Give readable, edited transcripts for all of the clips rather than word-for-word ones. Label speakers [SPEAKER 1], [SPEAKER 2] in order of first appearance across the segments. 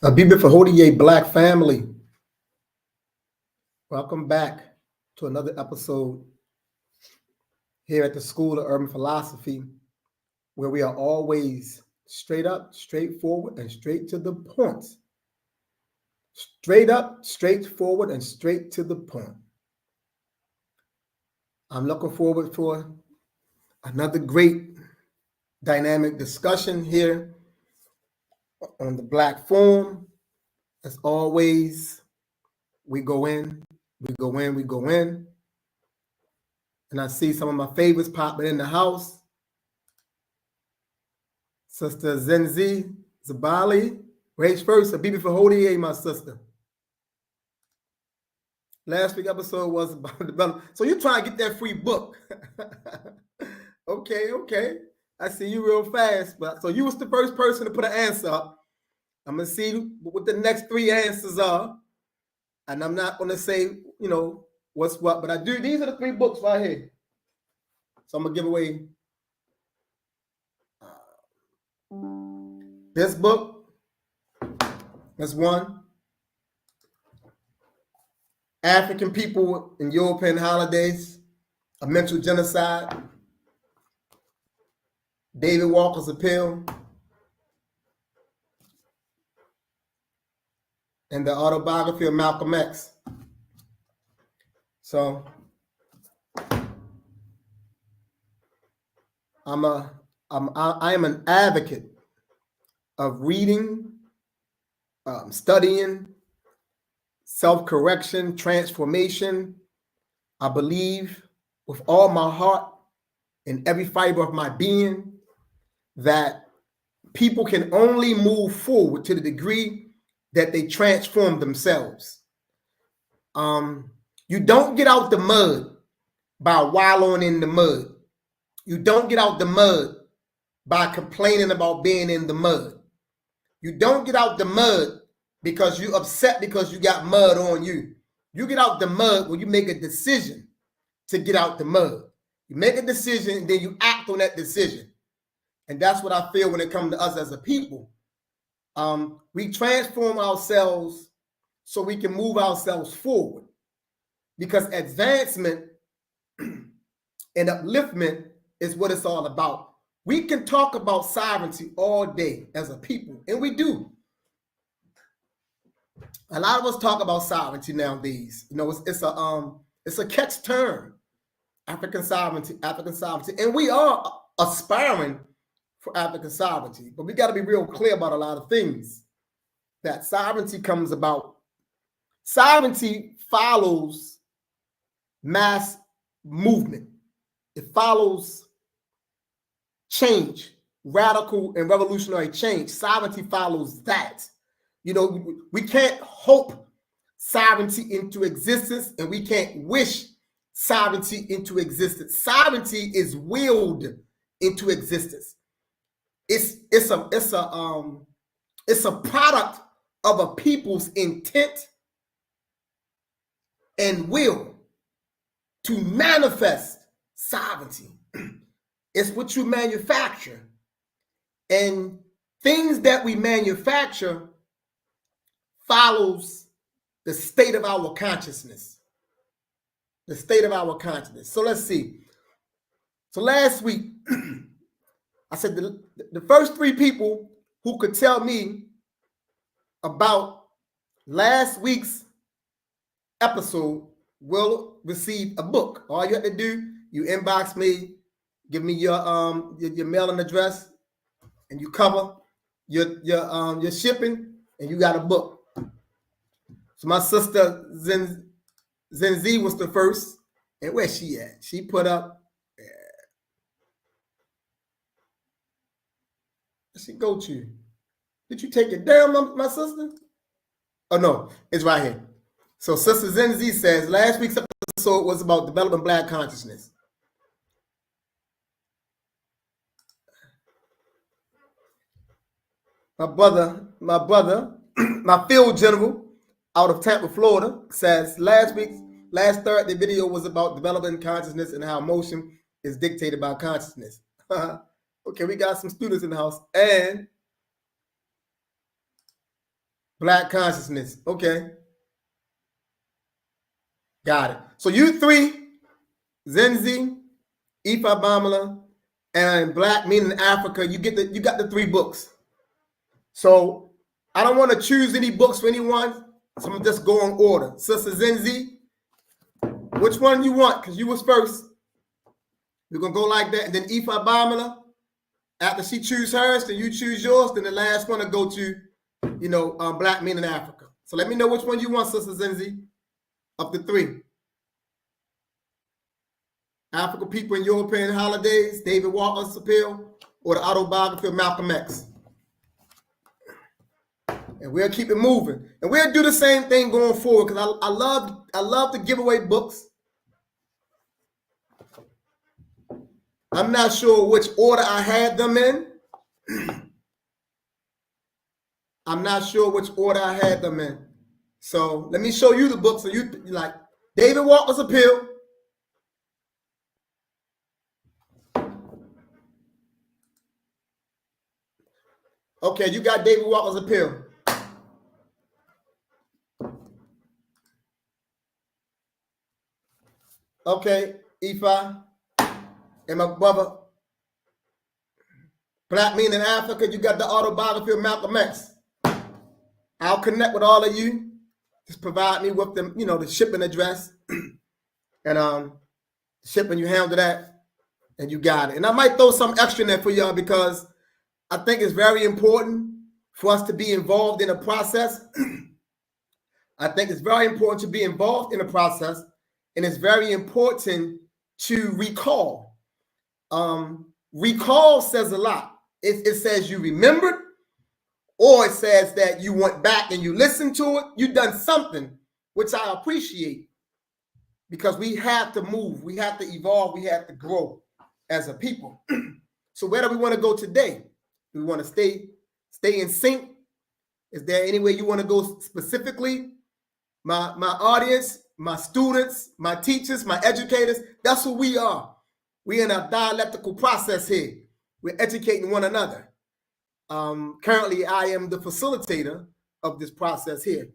[SPEAKER 1] A beautiful Hodier Black family. Welcome back to another episode here at the School of Urban Philosophy, where we are always straight up, straightforward, and straight to the point. Straight up, straightforward, and straight to the point. I'm looking forward for another great dynamic discussion here on the Black Forum. As always, we go in. And I see some of my favorites popping in the house. Sister Zenzi Zabali, race first, a BB for Hodier, my sister. Last week's episode was about development. So you trying to get that free book. Okay. I see you real fast. But so you was the first person to put an answer up. I'm going to see what the next three answers are. And I'm not going to say, what's what. But these are the three books right here. So I'm going to give away this book. That's one. African People in European Holidays, A Mental Genocide, David Walker's Appeal, and the autobiography of Malcolm X. So I am an advocate of reading, studying, self-correction, transformation. I believe with all my heart and every fiber of my being that people can only move forward to the degree that they transform themselves. You don't get out the mud by wallowing in the mud. You don't get out the mud by complaining about being in the mud. You don't get out the mud because you're upset because you got mud on you. You get out the mud when you make a decision to get out the mud. You make a decision and then you act on that decision. And that's what I feel when it comes to us as a people. We transform ourselves so we can move ourselves forward. Because advancement and upliftment is what it's all about. We can talk about sovereignty all day as a people, and we do. A lot of us talk about sovereignty nowadays. It's a catch term. African sovereignty, and we are aspiring for African sovereignty. But we got to be real clear about a lot of things. That sovereignty comes about. Sovereignty follows mass movement. It follows change, radical and revolutionary change. Sovereignty follows that. We can't hope sovereignty into existence, and we can't wish sovereignty into existence. Sovereignty is willed into existence. It's a product of a people's intent and will to manifest sovereignty. It's what you manufacture. And things that we manufacture follows the state of our consciousness. The state of our consciousness. So let's see. So last week, I said the first three people who could tell me about last week's episode will receive a book. All you have to do, you inbox me, give me your mailing address, and you cover your shipping, and you got a book. So my sister Zenzi was the first, and where's she at? She put up. Where'd she go to? Did you take it down, my sister? Oh no, it's right here. So Sister Zenzi says last week's episode was about developing Black consciousness. My brother, my field general out of Tampa, Florida, says last Thursday video was about developing consciousness and how emotion is dictated by consciousness. Okay, we got some students in the house. And Black consciousness. Okay. Got it. So you three, Zenzi, Ifa Bamala, and Black Meaning Africa, you got the 3 books. So I don't want to choose any books for anyone. So I'm gonna just go in order. Sister Zenzi, which one you want? Because you was first. We're gonna go like that. And then Ifa Bamala, after she choose hers, then you choose yours. Then the last one to go to, Black Men in Africa. So let me know which one you want, Sister Zenzi, of the 3. African People in European Holidays, David Walker's Appeal, or the autobiography of Malcolm X. And we'll keep it moving. And we'll do the same thing going forward because I love to give away books. I'm not sure which order I had them in. I'm not sure which order I had them in. So let me show you the book so you like David Walker's Appeal. Okay, you got David Walker's Appeal. Okay, Ifa and my brother, Black Men in Africa, you got the autobiography of Malcolm X. I'll connect with all of you. Just provide me with the, the shipping address. And shipping, you handle that, and you got it. And I might throw some extra in there for y'all because I think it's very important for us to be involved in a process. I think it's very important to be involved in a process, and it's very important to recall. Recall says a lot. It says you remembered, or it says that you went back and you listened to it. You've done something, which I appreciate, because we have to move, we have to evolve, we have to grow as a people. So where do we want to go today? Do we want to stay in sync? Is there any way you want to go specifically? My audience, my students, my teachers, my educators, that's who we are. We're in a dialectical process here. We're educating one another. Currently, I am the facilitator of this process here.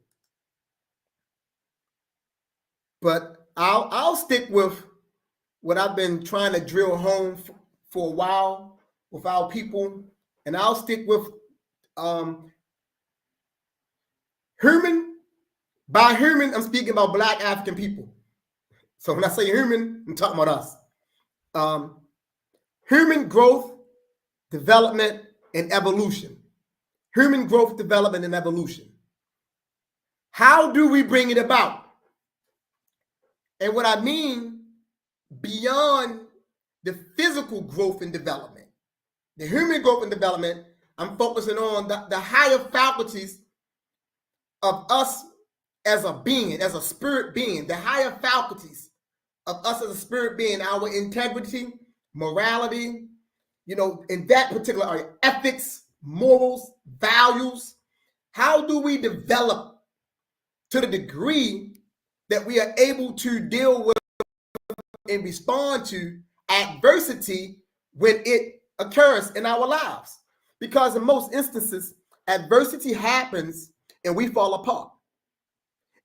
[SPEAKER 1] But I'll stick with what I've been trying to drill home for a while with our people, and I'll stick with human. By human, I'm speaking about Black African people. So when I say human, I'm talking about us. Human growth, development, and evolution. Human growth, development, and evolution. How do we bring it about? And what I mean, beyond the physical growth and development, the human growth and development, I'm focusing on the higher faculties of us as a being, as a spirit being, the higher faculties of us as a spirit being, our integrity, morality, in that particular area, ethics, morals, values. How do we develop to the degree that we are able to deal with and respond to adversity when it occurs in our lives? Because in most instances, adversity happens and we fall apart.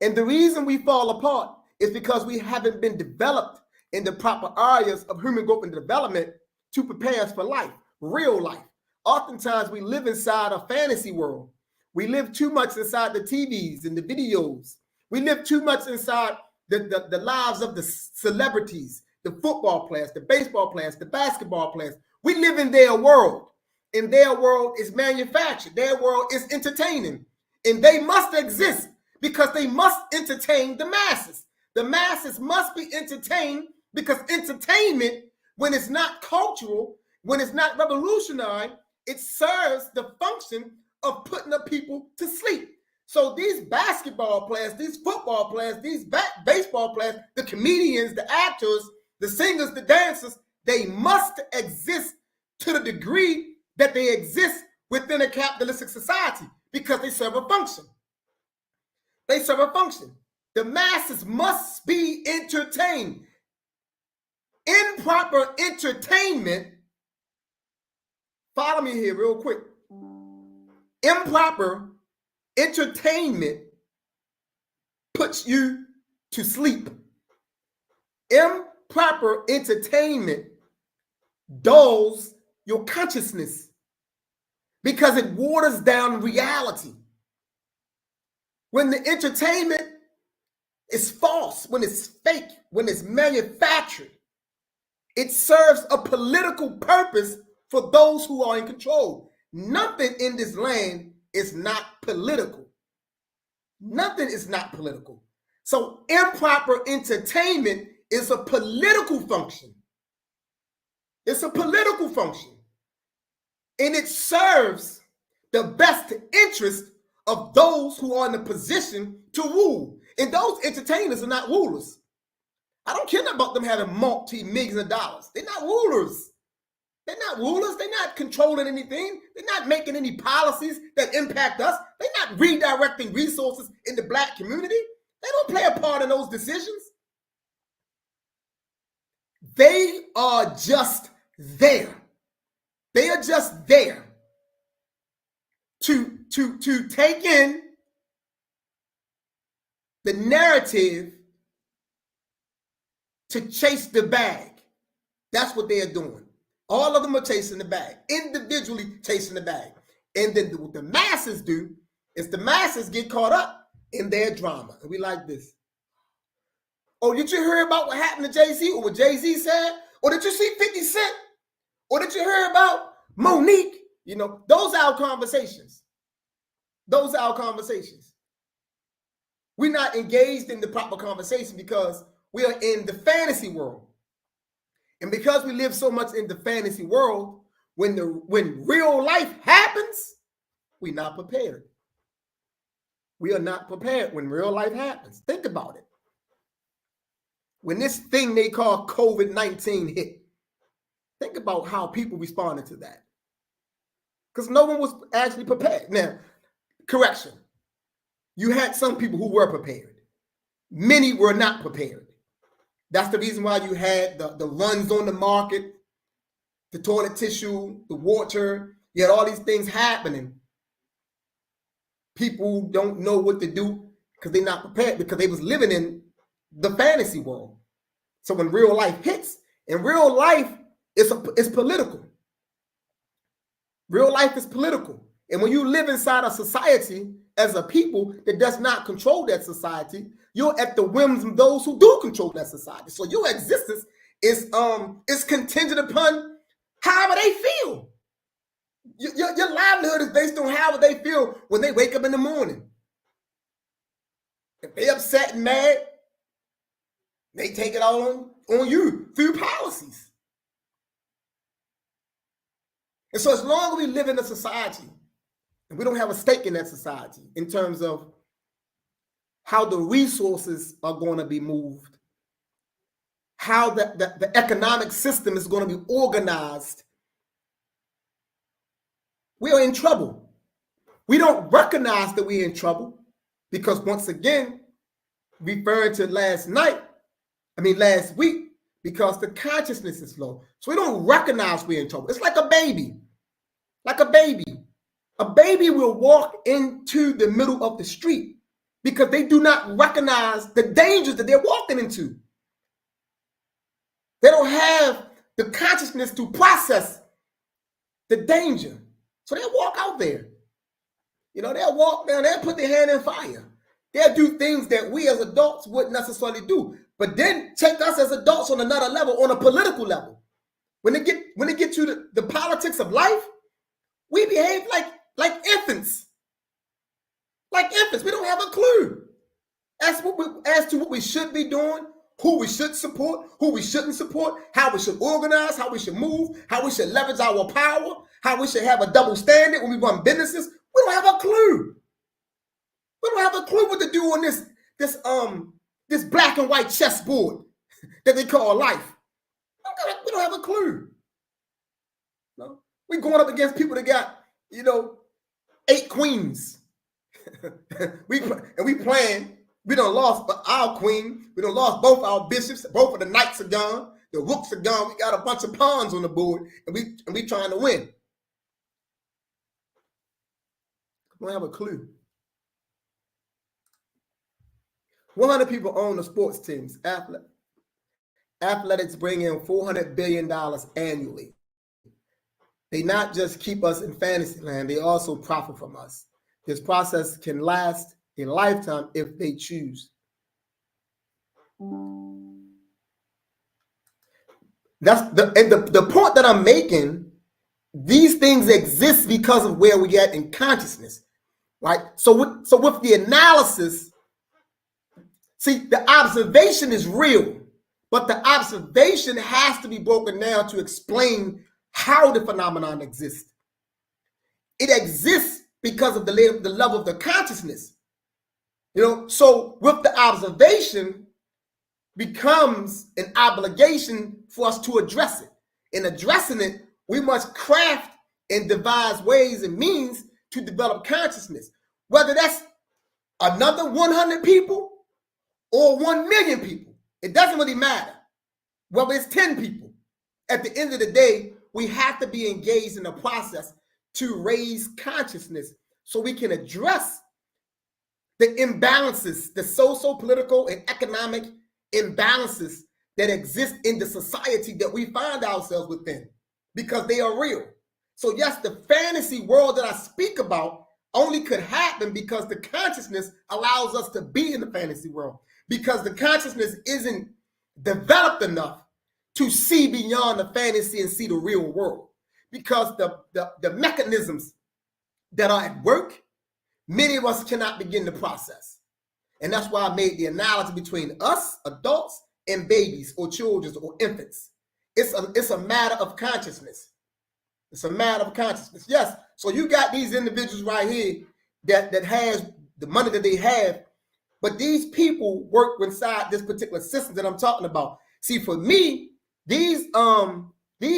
[SPEAKER 1] And the reason we fall apart is because we haven't been developed in the proper areas of human growth and development to prepare us for life, real life. Oftentimes we live inside a fantasy world. We live too much inside the TVs and the videos. We live too much inside the lives of the celebrities, the football players, the baseball players, the basketball players. We live in their world, and their world is manufactured. Their world is entertaining, and they must exist because they must entertain the masses. The masses must be entertained because entertainment, when it's not cultural, when it's not revolutionary, it serves the function of putting the people to sleep. So these basketball players, these football players, these baseball players, the comedians, the actors, the singers, the dancers, they must exist to the degree that they exist within a capitalistic society because they serve a function. They serve a function. The masses must be entertained. Improper entertainment, follow me here real quick. Improper Entertainment puts you to sleep. Improper entertainment dulls your consciousness because it waters down reality. When the entertainment is false, when it's fake, when it's manufactured, it serves a political purpose for those who are in control. Nothing in this land is not political. Nothing is not political. So improper entertainment is a political function. It's a political function. And it serves the best interest of those who are in a position to rule. And those entertainers are not rulers. I don't care about them having multi-millions of dollars. They're not rulers. They're not rulers. They're not controlling anything. They're not making any policies that impact us. They're not redirecting resources in the Black community. They don't play a part in those decisions. They are just there. They are just there to take in the narrative, to chase the bag. That's what they are doing. All of them are chasing the bag, individually chasing the bag. And then what the masses do is the masses get caught up in their drama. And we like this. Oh, did you hear about what happened to Jay-Z or what Jay-Z said? Or did you see 50 Cent? Or did you hear about Monique? You know, those are our conversations. Those are our conversations. We're not engaged in the proper conversation because we are in the fantasy world. And because we live so much in the fantasy world, when real life happens, we're not prepared. We are not prepared when real life happens. Think about it. When this thing they call COVID-19 hit, think about how people responded to that. Because no one was actually prepared. Now, correction. You had some people who were prepared. Many were not prepared. That's the reason why you had the runs on the market, the toilet tissue, the water. You had all these things happening. People don't know what to do because they're not prepared because they was living in the fantasy world. So when real life hits, and real life is political. Real life is political. And when you live inside a society as a people that does not control that society, you're at the whims of those who do control that society. So your existence is contingent upon however they feel. Your livelihood is based on how they feel when they wake up in the morning. If they're upset and mad, they take it all on you through policies. And so as long as we live in a society and we don't have a stake in that society in terms of how the resources are going to be moved, how the economic system is going to be organized, we are in trouble. We don't recognize that we're in trouble because, once again, referring to last week, because the consciousness is low. So we don't recognize we're in trouble. It's like a baby. Like a baby. A baby will walk into the middle of the street because they do not recognize the dangers that they're walking into. They don't have the consciousness to process the danger. So they'll walk out there. You know, they'll walk down, they'll put their hand in fire. They'll do things that we as adults wouldn't necessarily do. But then take us as adults on another level, on a political level. When they get to the politics of life, we behave like infants. Like infants. We don't have a clue as to what we should be doing, who we should support, who we shouldn't support, how we should organize, how we should move, how we should leverage our power, how we should have a double standard when we run businesses. We don't have a clue. We don't have a clue what to do on this black and white chessboard that they call life. We don't have a clue. No? We're going up against people that got, 8 queens. we playing. We done lost our queen. We done lost both our bishops. Both of the knights are gone. The rooks are gone. We got a bunch of pawns on the board, and we trying to win. We don't have a clue. 100 people own the sports teams. Athletics bring in $400 billion annually. They not just keep us in fantasy land, they also profit from us. This process can last a lifetime if they choose. That's the point that I'm making. These things exist because of where we at in consciousness, right? So with the analysis, see, the observation is real, but the observation has to be broken down to explain how the phenomenon exists. It exists because of the level of the consciousness. So with the observation becomes an obligation for us to address it. In addressing it, we must craft and devise ways and means to develop consciousness, whether that's another 100 people or 1 million people. It doesn't really matter. Whether it's 10 people. At the end of the day, we have to be engaged in a process to raise consciousness so we can address the imbalances, the social, political, and economic imbalances that exist in the society that we find ourselves within, because they are real. So yes, the fantasy world that I speak about only could happen because the consciousness allows us to be in the fantasy world, because the consciousness isn't developed enough to see beyond the fantasy and see the real world, because the mechanisms that are at work, many of us cannot begin to process. And that's why I made the analogy between us, adults, and babies or children or infants. It's a matter of consciousness. It's a matter of consciousness. Yes. So you got these individuals right here that has the money that they have, but these people work inside this particular system that I'm talking about. See, for me, these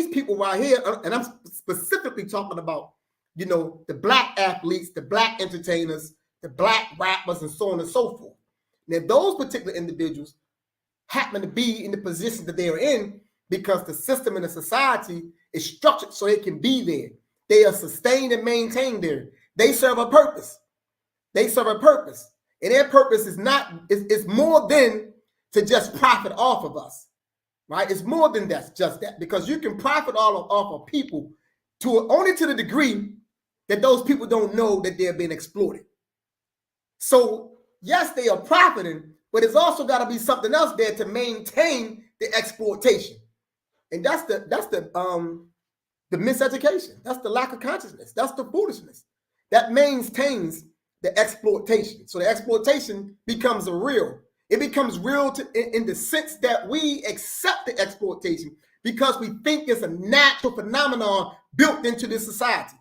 [SPEAKER 1] people right here, and I'm specifically talking about, the black athletes, the black entertainers, the black rappers, and so on and so forth. Now, those particular individuals happen to be in the position that they are in because the system and the society is structured so they can be there. They are sustained and maintained there. They serve a purpose. They serve a purpose. And their purpose is it's more than to just profit off of us, right? It's more than just that, because you can profit off of people only to the degree that those people don't know that they're being exploited. So yes, they are profiting, but it's also got to be something else there to maintain the exploitation. And that's the miseducation. That's the lack of consciousness. That's the foolishness that maintains the exploitation. So the exploitation becomes real. It becomes real in the sense that we accept the exploitation because we think it's a natural phenomenon built into this society.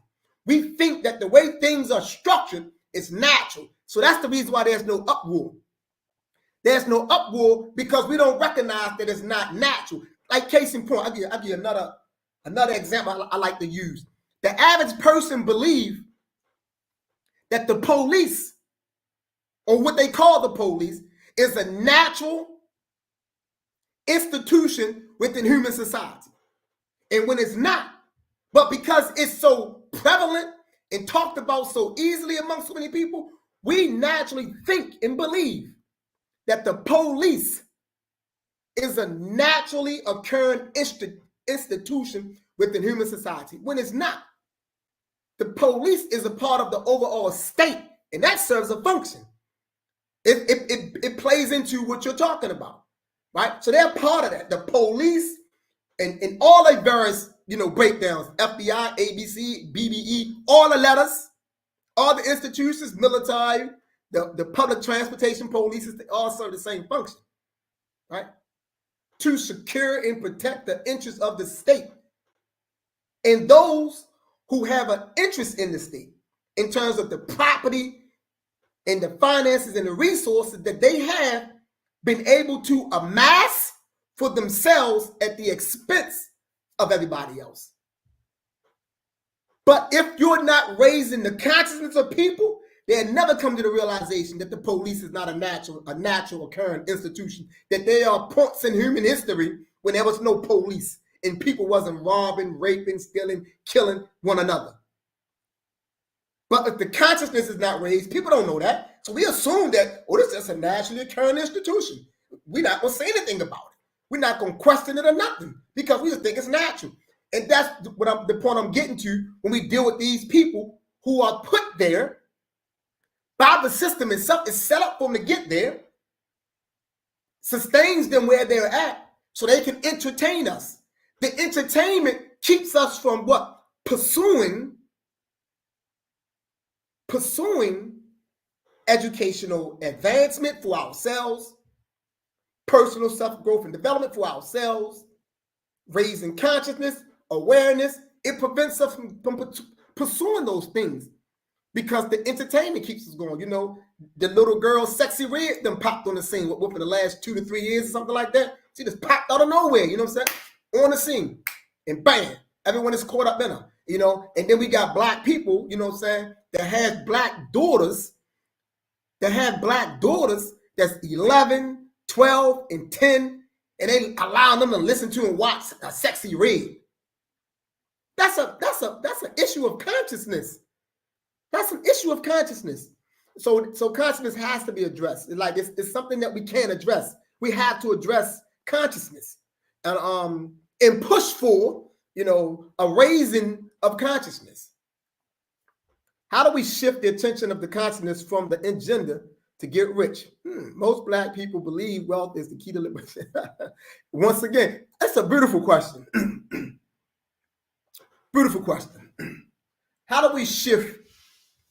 [SPEAKER 1] We think that the way things are structured is natural. So that's the reason why there's no uproar. There's no uproar because we don't recognize that it's not natural. Like case in point, I'll give you another example I like to use. The average person believes that the police, or what they call the police, is a natural institution within human society. And when it's not, but because it's so prevalent and talked about so easily among so many people, we naturally think and believe that the police is a naturally occurring institution within human society, when it's not. The police is a part of the overall state, and that serves a function. It plays into what you're talking about, right? So they're part of that. The police and all the various, breakdowns, FBI, ABC, BBE, all the letters, all the institutions, military, the public transportation police, they all serve the same function, right? To secure and protect the interests of the state. And those who have an interest in the state in terms of the property and the finances and the resources that they have been able to amass for themselves at the expense of everybody else. But if you're not raising the consciousness of people, they'll never come to the realization that the police is not a natural occurring institution, that there are points in human history when there was no police and people wasn't robbing, raping, stealing, killing one another. But if the consciousness is not raised, people don't know that. So we assume that, oh, this is just a naturally occurring institution. We're not going to say anything about it. We're not going to question it or nothing because we just think it's natural. And that's the point I'm getting to when we deal with these people who are put there by the system itself. Is set up for them to get there, sustains them where they're at so they can entertain us. The entertainment keeps us from what? Pursuing educational advancement for ourselves, personal self-growth and development for ourselves, raising consciousness, awareness. It prevents us from pursuing those things because the entertainment keeps us going. You know, the little girl, Sexy Red, them popped on the scene within the last 2 to 3 years or something like that. She just popped out of nowhere, you know what I'm saying? On the scene. And bam, everyone is caught up in her, you know? And then we got black people, you know what I'm saying, that have black daughters, that's 11, 12, and 10, and they allow them to listen to and watch a Sexy Red. That's an issue of consciousness. That's an issue of consciousness. So consciousness has to be addressed. It's something that we can't address. We have to address consciousness and push for, you know, a raising of consciousness. How do we shift the attention of the consciousness from the agenda to get rich? Most black people believe wealth is the key to liberation. Once again, that's a beautiful question. Beautiful question. How do we shift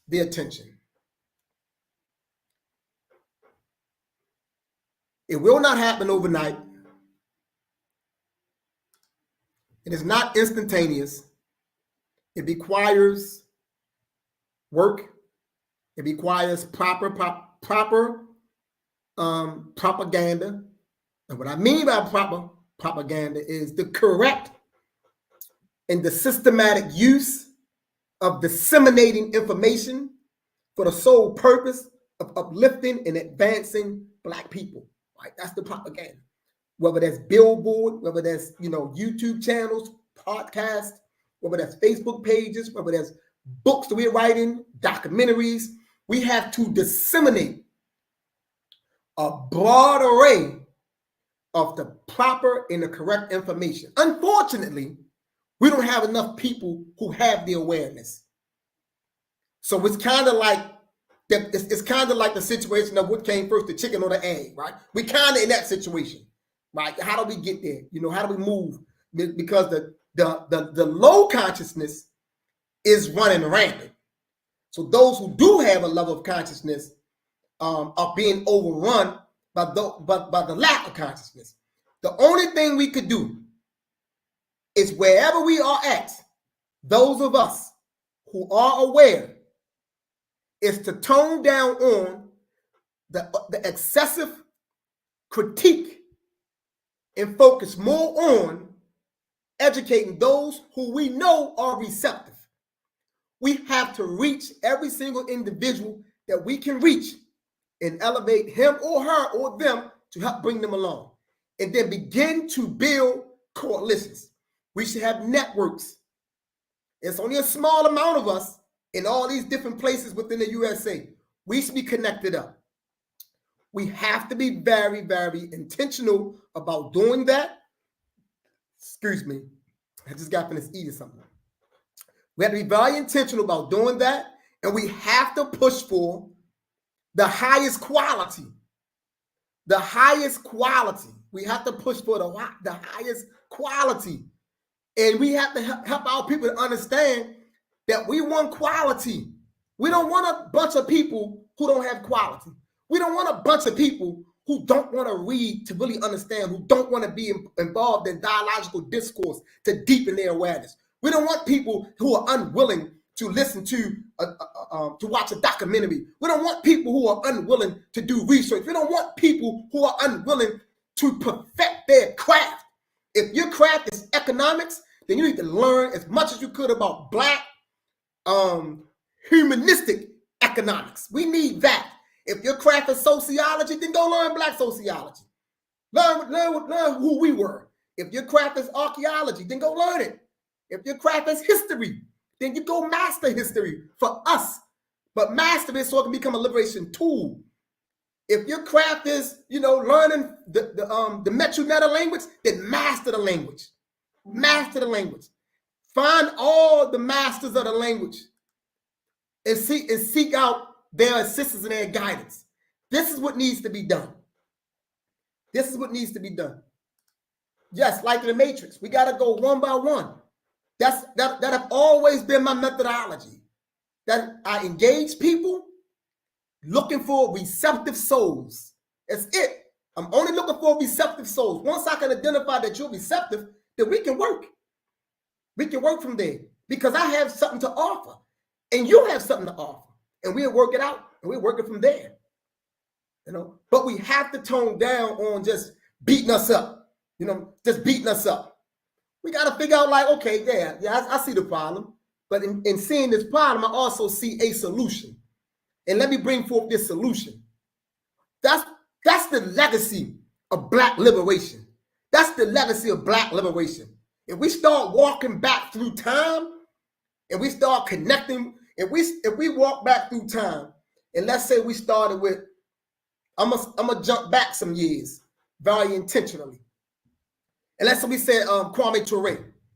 [SPEAKER 1] the attention? It will not happen overnight. It is not instantaneous. It requires work. It requires proper propaganda. And what I mean by proper propaganda is the correct and the systematic use of disseminating information for the sole purpose of uplifting and advancing black people. Right? That's the propaganda. Whether that's billboard, whether that's, you know, YouTube channels, podcasts, whether that's Facebook pages, whether that's books that we're writing, documentaries, we have to disseminate a broad array of the proper and the correct information. Unfortunately, we don't have enough people who have the awareness. So it's kind of like the situation of what came first, the chicken or the egg, right? We kind of in that situation, right? How do we get there? You know, how do we move? Because the low consciousness is running rampant. So those who do have a level of consciousness are being overrun by the lack of consciousness. The only thing we could do is wherever we are at, those of us who are aware, is to tone down on the excessive critique and focus more on educating those who we know are receptive. We have to reach every single individual that we can reach and elevate him or her or them to help bring them along. And then begin to build coalitions. We should have networks. It's only a small amount of us in all these different places within the USA. We should be connected up. We have to be very, very intentional about doing that. Excuse me. I just got finished eating something. We have to be very intentional about doing that. And we have to push for the highest quality. The highest quality. We have to push for the highest quality. And we have to help our people to understand that we want quality. We don't want a bunch of people who don't have quality. We don't want a bunch of people who don't want to read to really understand, who don't want to be involved in dialogical discourse to deepen their awareness. We don't want people who are unwilling to listen to watch a documentary. We don't want people who are unwilling to do research. We don't want people who are unwilling to perfect their craft. If your craft is economics, then you need to learn as much as you could about Black humanistic economics. We need that. If your craft is sociology, then go learn Black sociology. Learn who we were. If your craft is archaeology, then go learn it. If your craft is history, then you go master history for us but master it so it can become a liberation tool. If your craft is, learning the Metro meta language, then master the language. Master the language. Find all the masters of the language and seek out their assistance and their guidance. This is what needs to be done. This is what needs to be done. Yes, like in the Matrix, we got to go one by one. That have always been my methodology. That I engage people looking for receptive souls. That's it. I'm only looking for receptive souls. Once I can identify that you're receptive, then we can work. We can work from there because I have something to offer and you have something to offer, and we'll work it out and we're working from there. But we have to tone down on just beating us up, just beating us up. We got to figure out like, okay, yeah, I see the problem, but in seeing this problem, I also see a solution. And let me bring forth this solution. That's the legacy of Black liberation. That's the legacy of Black liberation. If we start walking back through time and we start connecting, if we walk back through time, and let's say we started with, I'm gonna jump back some years very intentionally. And let's say we said Kwame Ture,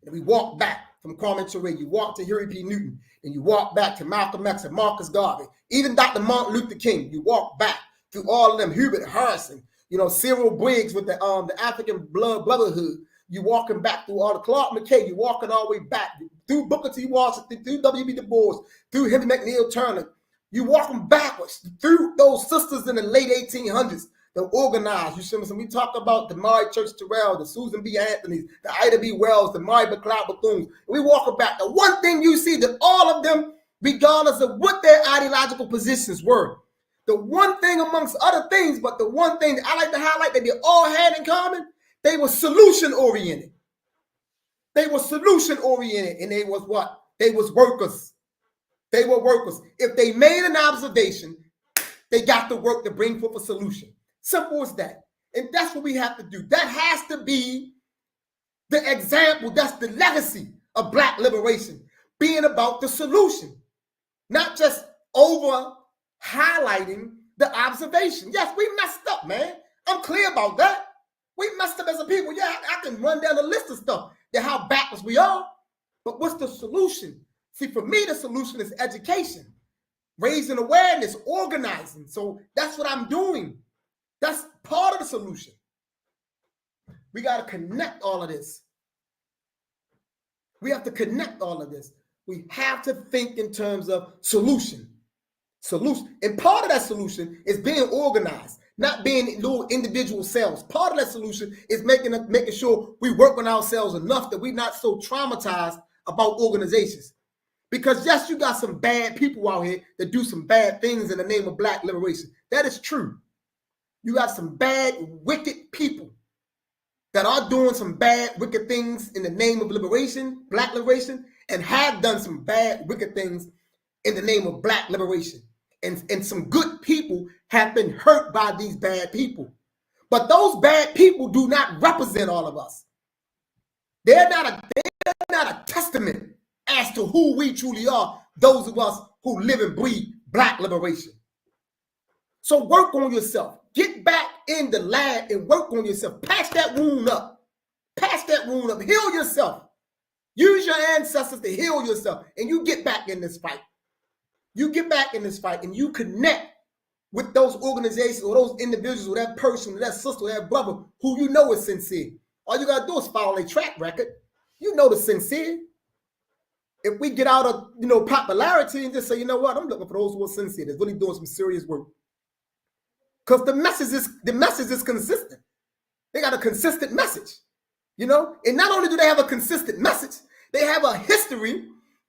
[SPEAKER 1] and we walk back from Kwame Ture, you walk to Huey P. Newton, and you walk back to Malcolm X and Marcus Garvey, even Dr. Martin Luther King, you walk back through all of them, Hubert Harrison, Cyril Briggs with the African Brotherhood, you walking back through all the Clark McKay, you walking all the way back through Booker T. Washington, through W.B. Du Bois, through Henry McNeil Turner, you walking backwards through those sisters in the late 1800s that organized. You see what I'm saying? We talk about the Mary Church Terrell, the Susan B. Anthony's, the Ida B. Wells, the Mary McLeod Bethunes. We walk back. The one thing you see that all of them, regardless of what their ideological positions were, the one thing amongst other things, but the one thing that I like to highlight that they all had in common, they were solution-oriented. They were solution-oriented, and they was what? They was workers. They were workers. If they made an observation, they got to work to bring forth a solution. Simple as that. And that's what we have to do. That has to be the example. That's the legacy of Black liberation, being about the solution, not just over highlighting the observation. Yes, we messed up, man. I'm clear about that. We messed up as a people. Yeah, I can run down the list of stuff, that how backwards we are. But what's the solution? See, for me, the solution is education, raising awareness, organizing. So that's what I'm doing. That's part of the solution. We got to connect all of this. We have to connect all of this. We have to think in terms of solution. And part of that solution is being organized, not being little individual cells. Part of that solution is making sure we work on ourselves enough that we're not so traumatized about organizations. Because yes, you got some bad people out here that do some bad things in the name of Black liberation. That is true. You got some bad, wicked people that are doing some bad, wicked things in the name of liberation, Black liberation, and have done some bad, wicked things in the name of Black liberation. And some good people have been hurt by these bad people. But those bad people do not represent all of us. They're not a testament as to who we truly are, those of us who live and breathe Black liberation. So work on yourself. Get back in the lab and work on yourself. Patch that wound up. Patch that wound up. Heal yourself. Use your ancestors to heal yourself. And you get back in this fight. You get back in this fight and you connect with those organizations or those individuals or that person or that sister or that brother who you know is sincere. All you got to do is follow their track record. You know the sincere. If we get out of, popularity and just say, you know what, I'm looking for those who are sincere, that's really doing some serious work. Because the message is consistent. They got a consistent message, And not only do they have a consistent message, they have a history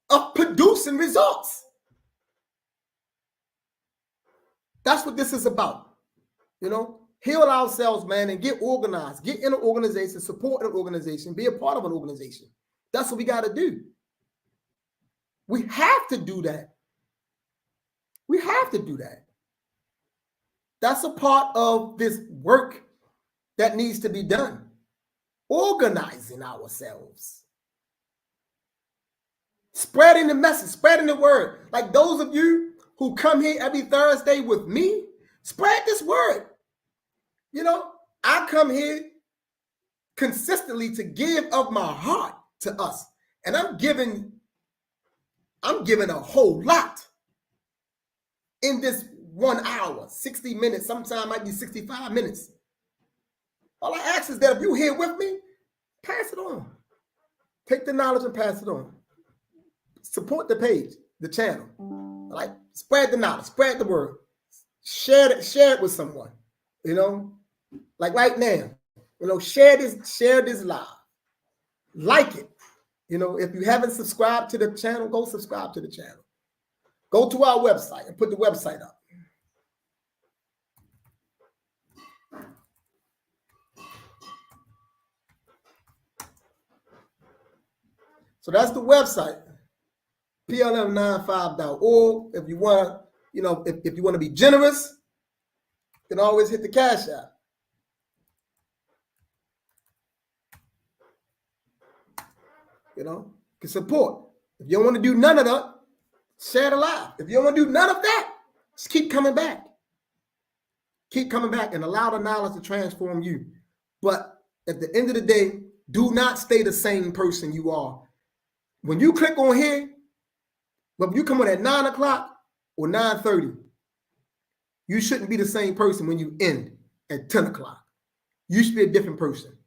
[SPEAKER 1] of producing results. That's what this is about. Heal ourselves, man, and get organized. Get in an organization, support an organization, be a part of an organization. That's what we got to do. We have to do that. We have to do that. That's a part of this work that needs to be done. Organizing ourselves. Spreading the message, spreading the word. Like those of you who come here every Thursday with me, spread this word. You know, I come here consistently to give of my heart to us. And I'm giving a whole lot in this 1 hour, 60 minutes, sometimes might be 65 minutes. All I ask is that if you're here with me, pass it on. Take the knowledge and pass it on. Support the page, the channel. Like, spread the knowledge, spread the word. Share it with someone. You know, like right now, you know, share this live. Like it. You know, if you haven't subscribed to the channel, go subscribe to the channel. Go to our website and put the website up. So that's the website, plm95.org. If you want, you know, if you want to be generous, you can always hit the Cash App. You know, you can support. If you don't want to do none of that, share it live. If you don't want to do none of that, just keep coming back. Keep coming back and allow the knowledge to transform you. But at the end of the day, do not stay the same person you are. When you click on here, whether you come on at 9 o'clock or 9:30, you shouldn't be the same person when you end at 10 o'clock. You should be a different person.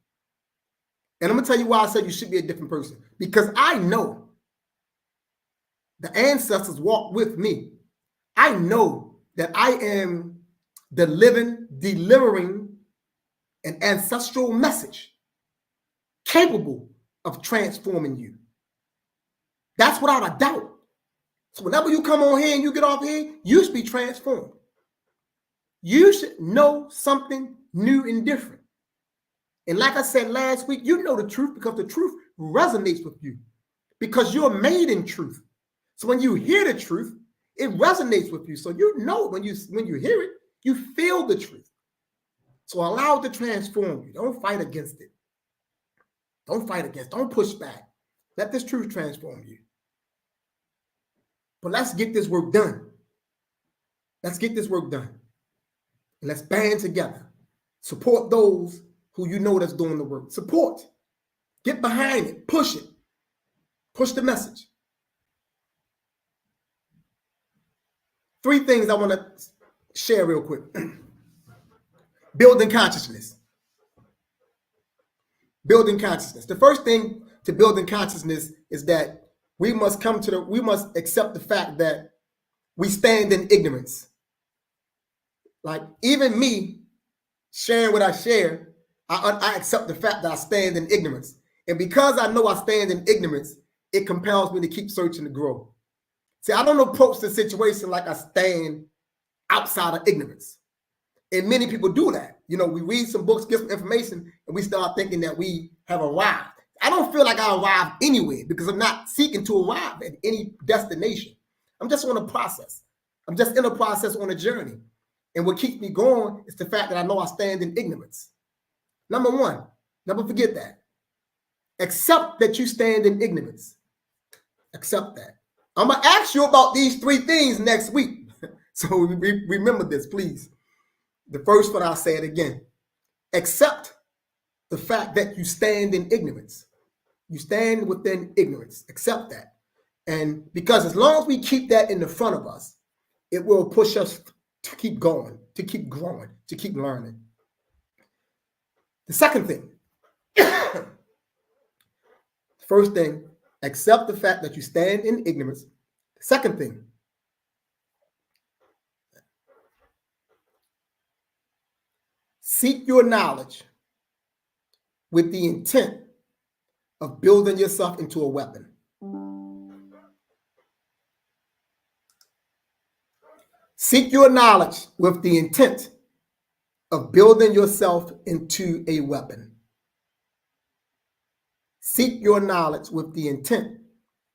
[SPEAKER 1] And I'm going to tell you why I said you should be a different person. Because I know the ancestors walked with me. I know that I am delivering an ancestral message capable of transforming you. That's without a doubt. So whenever you come on here and you get off here, you should be transformed. You should know something new and different. And like I said last week, you know the truth because the truth resonates with you because you're made in truth. So when you hear the truth, it resonates with you. So you know when you hear it, you feel the truth. So allow it to transform you. Don't fight against it. Don't push back. Let this truth transform you. But let's get this work done. Let's band together. Support those who you know that's doing the work. Support. Get behind it. Push it. Push the message. 3 things I want to share real quick. Building consciousness. The first thing to building consciousness is that we must accept the fact that we stand in ignorance. Like even me sharing what I share, I accept the fact that I stand in ignorance. And because I know I stand in ignorance, it compels me to keep searching to grow. See, I don't approach the situation like I stand outside of ignorance. And many people do that. You know, we read some books, get some information, and we start thinking that we have arrived. I don't feel like I arrived anywhere because I'm not seeking to arrive at any destination. I'm just on a process. I'm just in a process on a journey. And what keeps me going is the fact that I know I stand in ignorance. Number 1, never forget that. Accept that you stand in ignorance. Accept that. I'm going to ask you about these 3 things next week. So remember this, please. The first one, I'll say it again. Accept the fact that you stand in ignorance. You stand within ignorance. Accept that. And because as long as we keep that in the front of us, it will push us to keep going, to keep growing, to keep learning. The second thing, first thing, accept the fact that you stand in ignorance. The second thing, seek your knowledge with the intent of building yourself into a weapon. Seek your knowledge with the intent of building yourself into a weapon. Seek your knowledge with the intent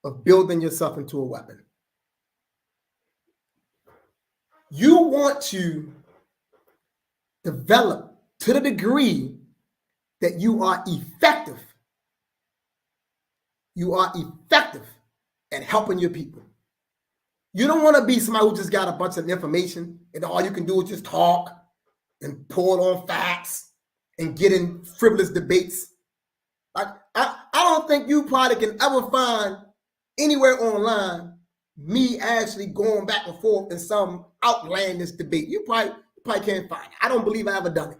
[SPEAKER 1] of building yourself into a weapon. You want to develop to the degree that you are effective. You are effective at helping your people. You don't want to be somebody who just got a bunch of information and all you can do is just talk and pull on facts and get in frivolous debates. Like I don't think you probably can ever find anywhere online me actually going back and forth in some outlandish debate. You probably can't find it. I don't believe I ever done it.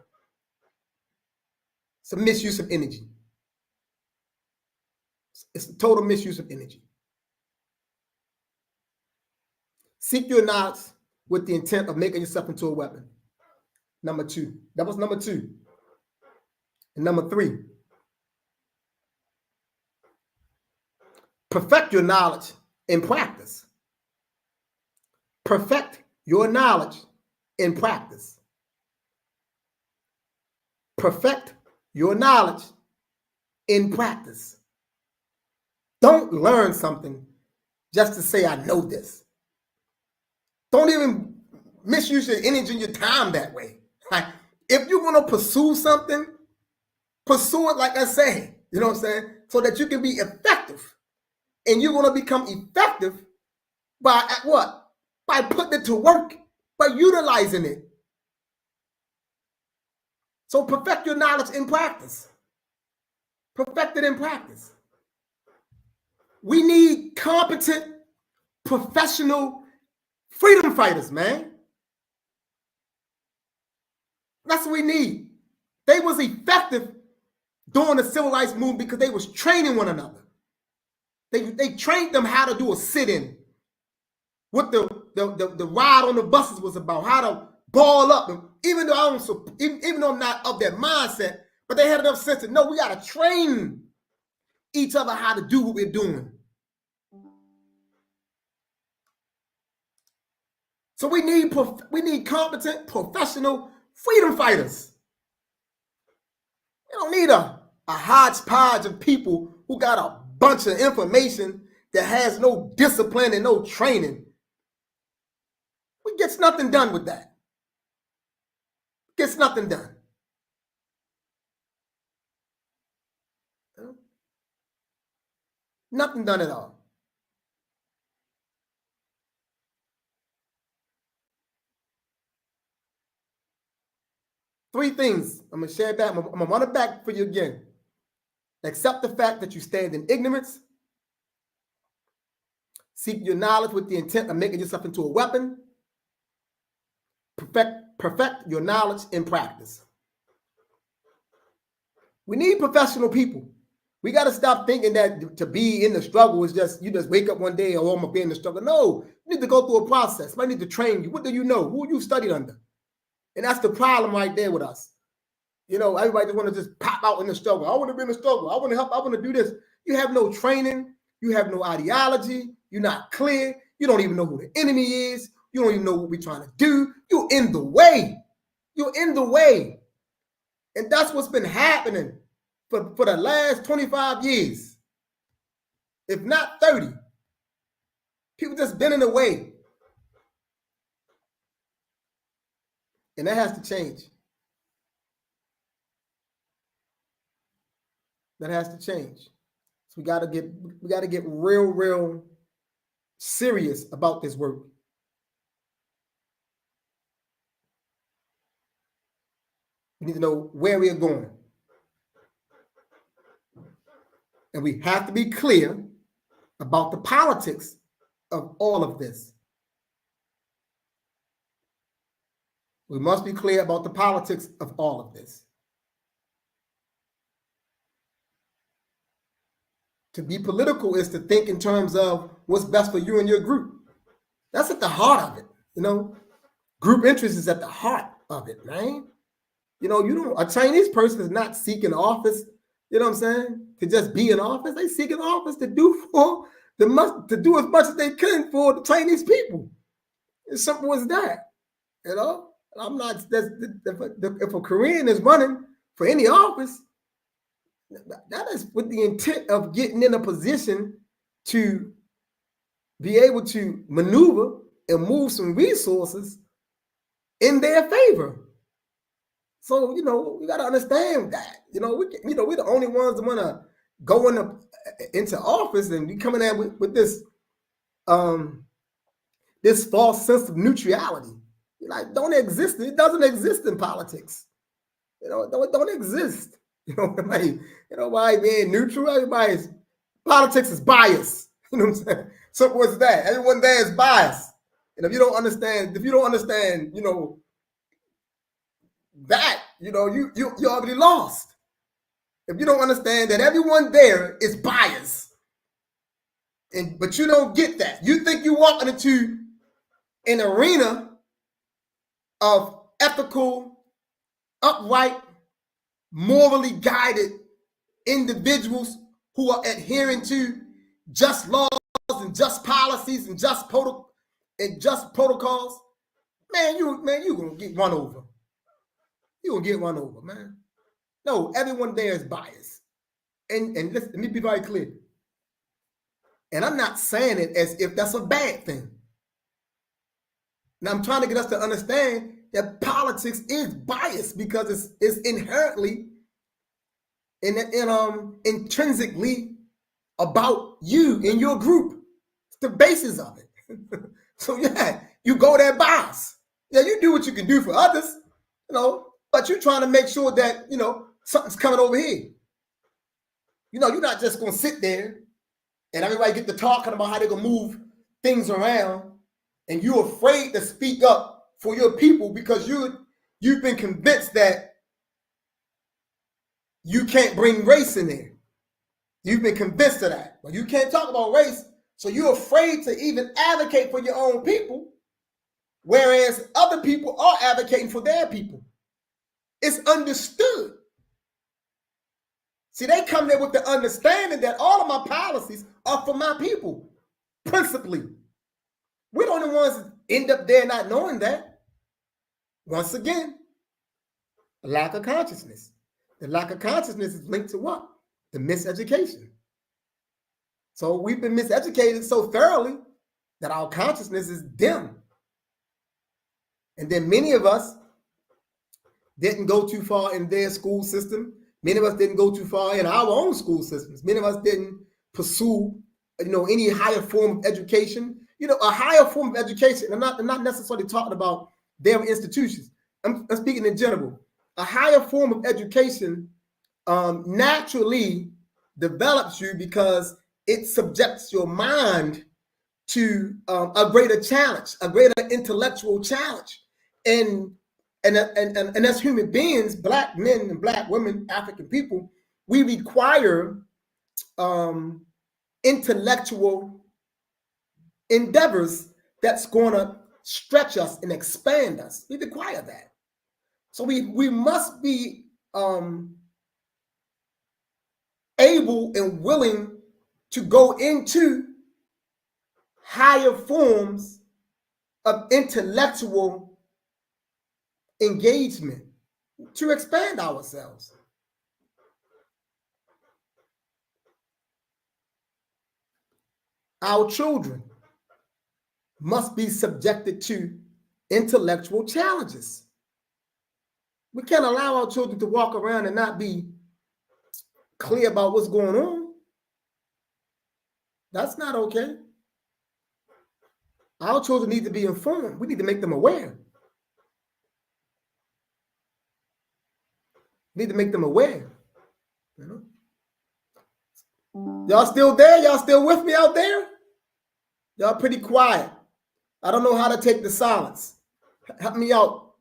[SPEAKER 1] It's a misuse of energy. It's a total misuse of energy. Seek your knowledge with the intent of making yourself into a weapon. Number 2. That was number 2. And number 3. Perfect your knowledge in practice. Perfect your knowledge in practice. Perfect your knowledge in practice. Don't learn something just to say, I know this. Don't even misuse your energy and your time that way. Like, if you want to pursue something, pursue it like I say, you know what I'm saying? So that you can be effective. And you're going to become effective by what? By putting it to work, by utilizing it. So perfect your knowledge in practice. Perfect it in practice. We need competent, professional freedom fighters, man. That's what we need. They was effective during the civil rights movement because they was training one another. They trained them how to do a sit-in. What the ride on the buses was about, how to ball up. And even though I'm not of that mindset, but they had enough sense to know we got to train each other how to do what we're doing. So we need competent, professional freedom fighters. You don't need a hodgepodge of people who got a bunch of information that has no discipline and no training. We gets nothing done with that. Gets nothing done. Nothing done at all. Three things. I'm going to share it back. I'm going to run it back for you again. Accept the fact that you stand in ignorance. Seek your knowledge with the intent of making yourself into a weapon. Perfect your knowledge in practice. We need professional people. We got to stop thinking that to be in the struggle is just, you just wake up one day, oh, I'm going to be in the struggle. No, you need to go through a process. I need to train you. What do you know? Who you studied under? And that's the problem right there with us. You know, everybody just want to just pop out in the struggle. I want to be in the struggle. I want to help. I want to do this. You have no training. You have no ideology. You're not clear. You don't even know who the enemy is. You don't even know what we're trying to do. You're in the way. You're in the way. And that's what's been happening for the last 25 years, if not 30. People just been in the way. And that has to change. That has to change. So we got to get real serious about this work. We need to know where we are going. And we have to be clear about the politics of all of this. We must be clear about the politics of all of this. To be political is to think in terms of what's best for you and your group. That's at the heart of it, you know. Group interest is at the heart of it, man. You know, a Chinese person is not seeking office, you know what I'm saying, to just be in office. They seeking office to do as much as they can for the Chinese people. It's simple as that, you know. I'm not. If a Korean is running for any office, that is with the intent of getting in a position to be able to maneuver and move some resources in their favor. So, you know, we got to understand that. You know, we're the only ones that want to go into office and be coming in with this this false sense of neutrality. You're like, don't exist. It doesn't exist in politics. Don't exist. Everybody being neutral. Everybody's politics is biased. You know what I'm saying? So what's that? Everyone there is biased. And if you don't understand, that, you're already lost. If you don't understand that everyone there is biased, but you don't get that. You think you're walking into an arena of ethical, upright, morally guided individuals who are adhering to just laws and just policies and just protocols. Man, you're gonna get run over. You're gonna get run over, man. No, everyone there is biased. And listen, let me be very clear. And I'm not saying it as if that's a bad thing. Now I'm trying to get us to understand that politics is biased because it's inherently intrinsically about you and your group. It's the basis of it. So yeah, you go there biased. Yeah, you do what you can do for others, but you're trying to make sure that, something's coming over here. You're not just going to sit there and everybody get to talking about how they're going to move things around and you're afraid to speak up for your people because you've been convinced that you can't bring race in there. You've been convinced of that. Well, you can't talk about race, so you're afraid to even advocate for your own people, whereas other people are advocating for their people. It's understood. See, they come there with the understanding that all of my policies are for my people, principally. We're the only ones that end up there not knowing that. Once again, a lack of consciousness. The lack of consciousness is linked to what? The miseducation. So we've been miseducated so thoroughly that our consciousness is dim. And then many of us didn't go too far in their school system. Many of us didn't go too far in our own school systems. Many of us didn't pursue, any higher form of education. A higher form of education. I'm not necessarily talking about their institutions. I'm speaking in general. A higher form of education naturally develops you because it subjects your mind to a greater challenge, a greater intellectual challenge. And as human beings, Black men and Black women, African people, we require intellectual endeavors that's going to stretch us and expand us. We require that. So we must be able and willing to go into higher forms of intellectual engagement to expand ourselves. Our children must be subjected to intellectual challenges. We can't allow our children to walk around and not be clear about what's going on. That's not okay. Our children need to be informed. We need to make them aware. We need to make them aware. Y'all still there? Y'all still with me out there? Y'all pretty quiet. I don't know how to take the silence. Help me out,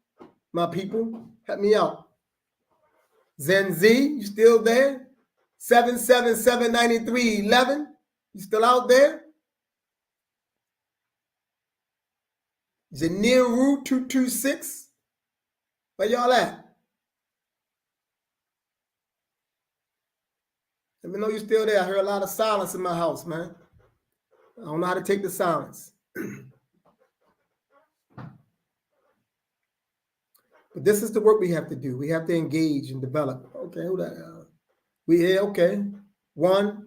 [SPEAKER 1] my people. Help me out. Zen Z, you still there? 7779311. You still out there? Janiru 226. Where y'all at? Let me know you're still there. I heard a lot of silence in my house, man. I don't know how to take the silence. But this is the work we have to do. We have to engage and develop. Okay, who that? We here, okay. One.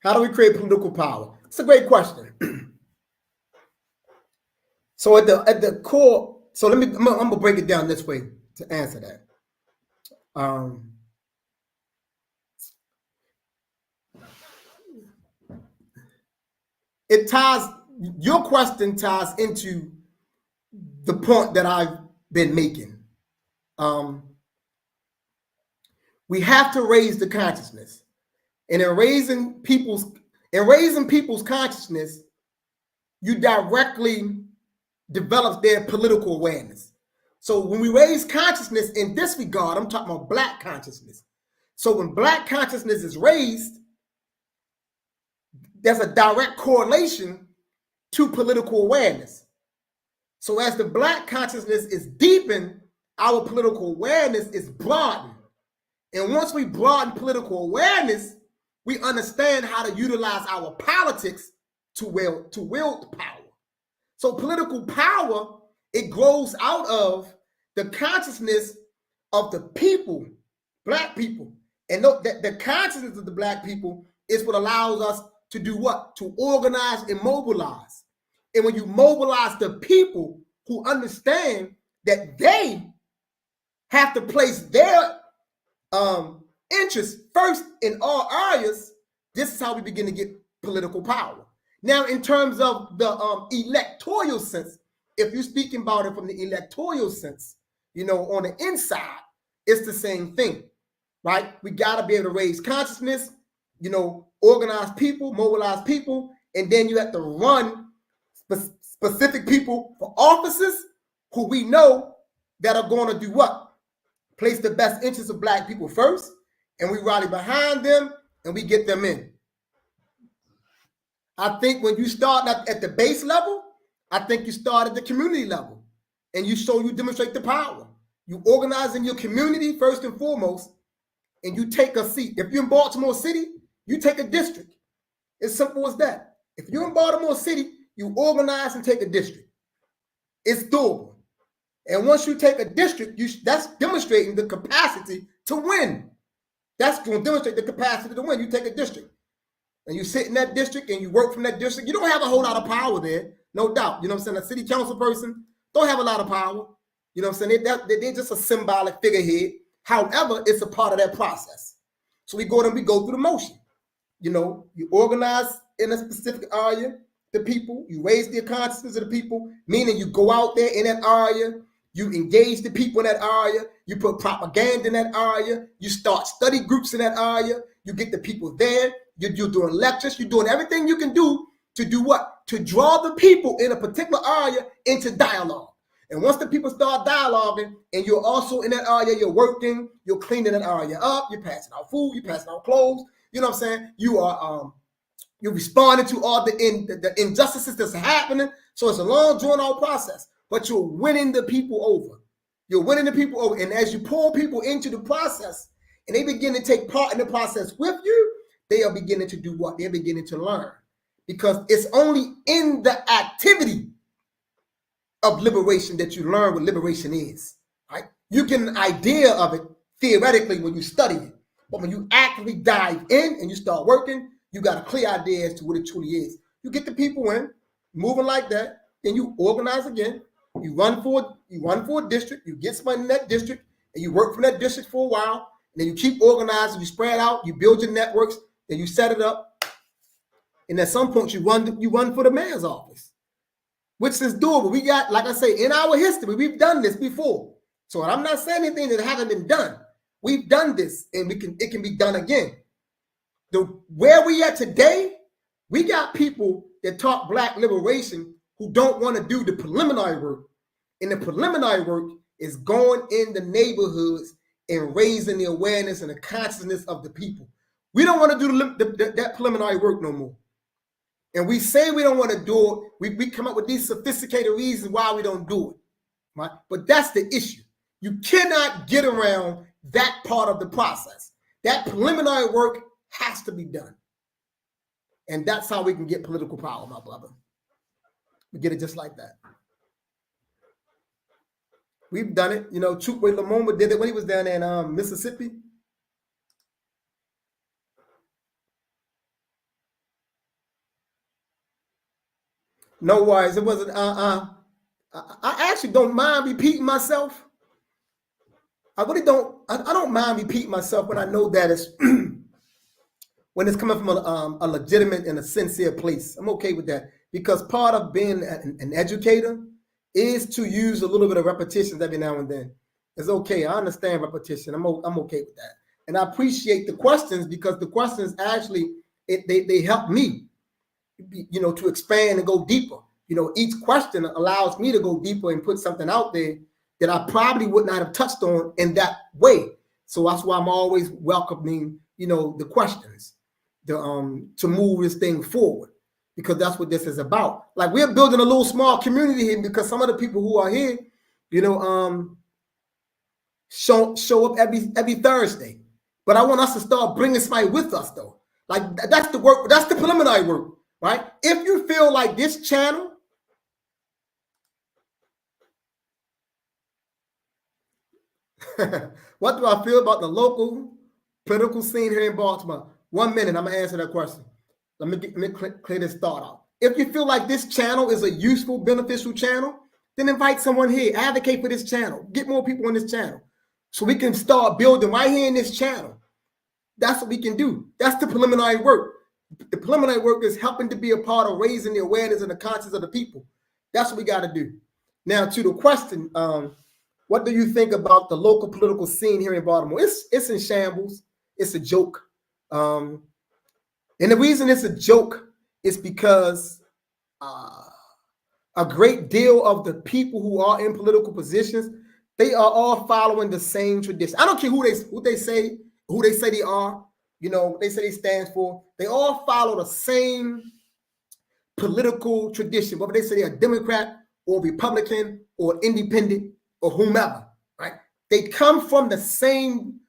[SPEAKER 1] How do we create political power? It's a great question. So at the core So I'm gonna break it down this way to answer that. It ties, your question ties into the point that I've been making. We have to raise the consciousness, and in raising people's consciousness, you directly develop their political awareness. So when we raise consciousness in this regard, I'm talking about Black consciousness. So when Black consciousness is raised, there's a direct correlation to political awareness. So as the Black consciousness is deepened, our political awareness is broadened. And once we broaden political awareness, we understand how to utilize our politics to wield power. So political power, it grows out of the consciousness of the people, Black people. And the consciousness of the Black people is what allows us to do what? To organize and mobilize. And when you mobilize the people who understand that they have to place their interests first in all areas, this is how we begin to get political power. Now, in terms of the electoral sense, if you're speaking about it from the electoral sense, on the inside, it's the same thing, right? We got to be able to raise consciousness, organize people, mobilize people, and then you have to run specific people for offices who we know that are going to do what? Place the best interests of Black people first, and we rally behind them, and we get them in. I think when you start at the base level, I think you start at the community level, and you demonstrate the power. You organize in your community first and foremost, and you take a seat. If you're in Baltimore City, you take a district. It's simple as that. If you're in Baltimore City, you organize and take a district. It's doable. And once you take a district, that's demonstrating the capacity to win. That's going to demonstrate the capacity to win. You take a district, and you sit in that district, and you work from that district. You don't have a whole lot of power there, no doubt. You know what I'm saying? A city council person don't have a lot of power. You know what I'm saying? They're just a symbolic figurehead. However, it's a part of that process. So we go through the motion. You organize in a specific area, the people, you raise the consciousness of the people, meaning you go out there in that area, you engage the people in that area, you put propaganda in that area, you start study groups in that area, you get the people there, you're doing lectures, you're doing everything you can do to do what? To draw the people in a particular area into dialogue. And once the people start dialoguing, and you're also in that area, you're working, you're cleaning that area up, you're passing out food, you're passing out clothes, you know what I'm saying? You're responding to all the injustices that's happening. So it's a long, drawn-out process, but you're winning the people over. You're winning the people over. And as you pull people into the process, and they begin to take part in the process with you, they are beginning to do what? They're beginning to learn. Because it's only in the activity of liberation that you learn what liberation is. Right? You get an idea of it theoretically when you study it. But when you actively dive in and you start working, you got a clear idea as to what it truly is. You get the people in, moving like that, then you organize again. You run for a district, you get somebody in that district, and you work from that district for a while, and then you keep organizing, you spread out, you build your networks, then you set it up, and at some point you run for the mayor's office, which is doable. We got, like I say, in our history, we've done this before. So I'm not saying anything that hasn't been done. We've done this, and it can be done again. Where we at today, we got people that talk Black liberation who don't want to do the preliminary work. And the preliminary work is going in the neighborhoods and raising the awareness and the consciousness of the people. We don't want to do that preliminary work no more. And we say we don't want to do it. We come up with these sophisticated reasons why we don't do it. Right? But that's the issue. You cannot get around that part of the process. That preliminary work has to be done. And that's how we can get political power, my brother. We get it just like that. We've done it. Chukwe Lumumba did it when he was down in Mississippi. No worries. It wasn't I actually don't mind repeating myself. I really don't. I don't mind repeating myself when I know that it's when it's coming from a legitimate and a sincere place. I'm okay with that because part of being an educator is to use a little bit of repetitions every now and then. It's okay. I understand repetition. I'm okay with that, and I appreciate the questions because the questions actually they help me, to expand and go deeper. Each question allows me to go deeper and put something out there that I probably would not have touched on in that way. So that's why I'm always welcoming, the questions to move this thing forward, because that's what this is about. Like, we're building a little small community here because some of the people who are here, show up every Thursday. But I want us to start bringing somebody with us, though. Like, that's the work. That's the preliminary work, right? If you feel like this channel, what do I feel about the local political scene here in Baltimore? 1 minute, I'm gonna answer that question. Let me clear this thought out. If you feel like this channel is a useful, beneficial channel, then invite someone here. Advocate for this channel. Get more people on this channel so we can start building right here in this channel. That's what we can do. That's the preliminary work. The preliminary work is helping to be a part of raising the awareness and the conscience of the people. That's what we got to do. Now, to the question, what do you think about the local political scene here in Baltimore? It's in shambles. It's a joke. And the reason it's a joke is because a great deal of the people who are in political positions, they are all following the same tradition. I don't care who they say they are, they say they stand for. They all follow the same political tradition, whether they say they're a Democrat or Republican or independent or whomever, right? They come from the same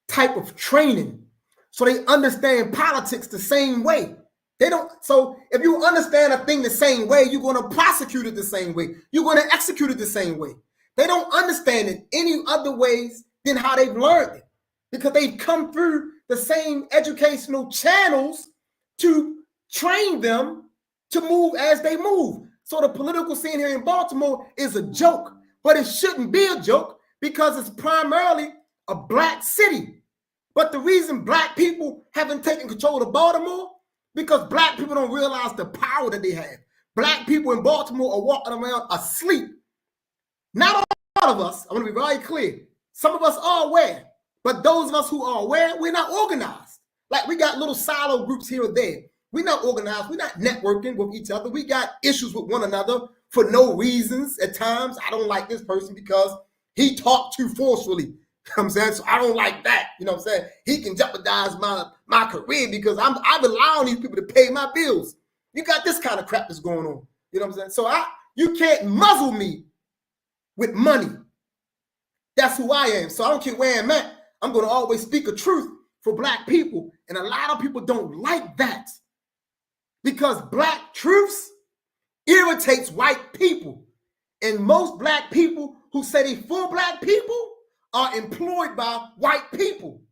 [SPEAKER 1] type of training. So they understand politics the same way. They don't. So if you understand a thing the same way, you're going to prosecute it the same way. You're going to execute it the same way. They don't understand it any other ways than how they've learned it, because they've come through the same educational channels to train them to move as they move. So the political scene here in Baltimore is a joke, but it shouldn't be a joke because it's primarily a black city. But the reason black people haven't taken control of Baltimore, because black people don't realize the power that they have. Black people in Baltimore are walking around asleep. Not all of us, I want to be very clear. Some of us are aware, but those of us who are aware, we're not organized. Like, we got little silo groups here or there. We're not organized. We're not networking with each other. We got issues with one another for no reasons at times. I don't like this person because he talked too forcefully. You know what I'm saying? So I don't like that. You know what I'm saying? He can jeopardize my career because I rely on these people to pay my bills. You got this kind of crap that's going on. You know what I'm saying? So you can't muzzle me with money. That's who I am. So I don't care where I'm at. I'm going to always speak a truth for black people. And a lot of people don't like that, because black truths irritates white people. And most black people who say they for black people are employed by white people.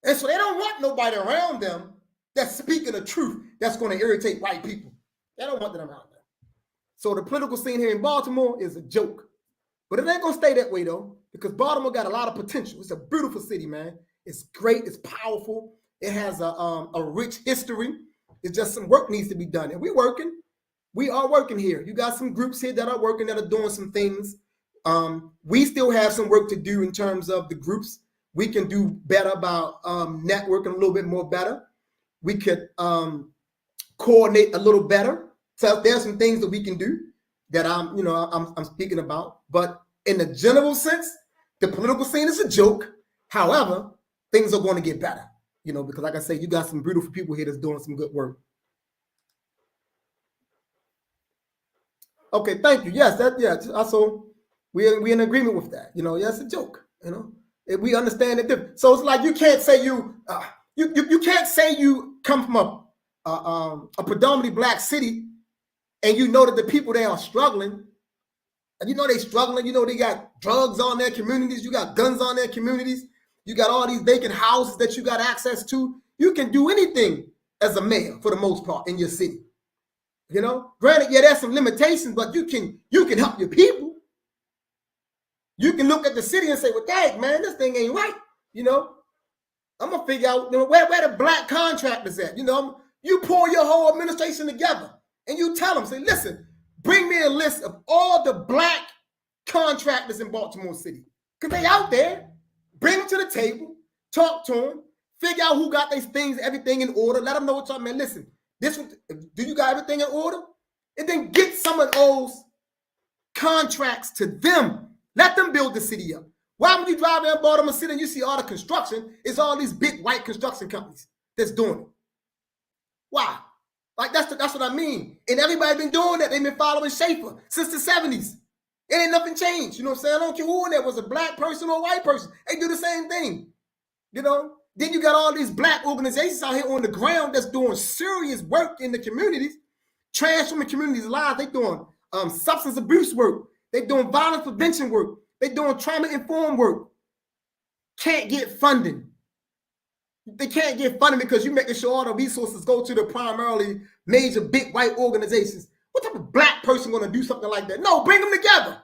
[SPEAKER 1] And so they don't want nobody around them that's speaking the truth that's going to irritate white people. They don't want them around them. So the political scene here in Baltimore is a joke. But it ain't going to stay that way, though, because Baltimore got a lot of potential. It's a beautiful city, man. It's great. It's powerful. It has a rich history. It's just some work needs to be done. And we're working. We are working here. You got some groups here that are working, that are doing some things. We still have some work to do in terms of the groups. We can do better about networking a little bit more better. We could coordinate a little better. So there's some things that we can do that I'm speaking about. But in the general sense, the political scene is a joke. However, things are going to get better, because like I say, you got some beautiful people here that's doing some good work. Okay, thank you. Yes, so we're in agreement with that. It's a joke. If we understand it. So it's like you can't say you can't say you come from a predominantly black city and that the people there are struggling. And they're struggling. They got drugs on their communities. You got guns on their communities. You got all these vacant houses that you got access to. You can do anything as a mayor for the most part in your city. You know, granted, yeah, there's some limitations, but you can help your people. You can look at the city and say, well, dang, man, this thing ain't right. You know, I'm gonna figure out, you know, where the black contractors at. You know, you pull your whole administration together and you tell them, say, listen, bring me a list of all the black contractors in Baltimore City, because they out there. Bring them to the table, talk to them, figure out who got these things, everything in order. Let them know what's up, man. Listen, do you got everything in order? And then get some of those contracts to them. Let them build the city up. Why when you drive down Baltimore City and you see all the construction, it's all these big white construction companies that's doing it. Why? Like that's what I mean. And everybody been doing that. They've been following Schaefer since the 70s. It ain't nothing changed. You know what I'm saying? I don't care who in there was a black person or a white person. They do the same thing. You know? Then you got all these black organizations out here on the ground that's doing serious work in the communities, transforming communities' lives. They doing substance abuse work. They doing violence prevention work. They doing trauma-informed work. Can't get funding. They can't get funding because you making sure all the resources go to the primarily major big white organizations. What type of black person going to do something like that? No, bring them together.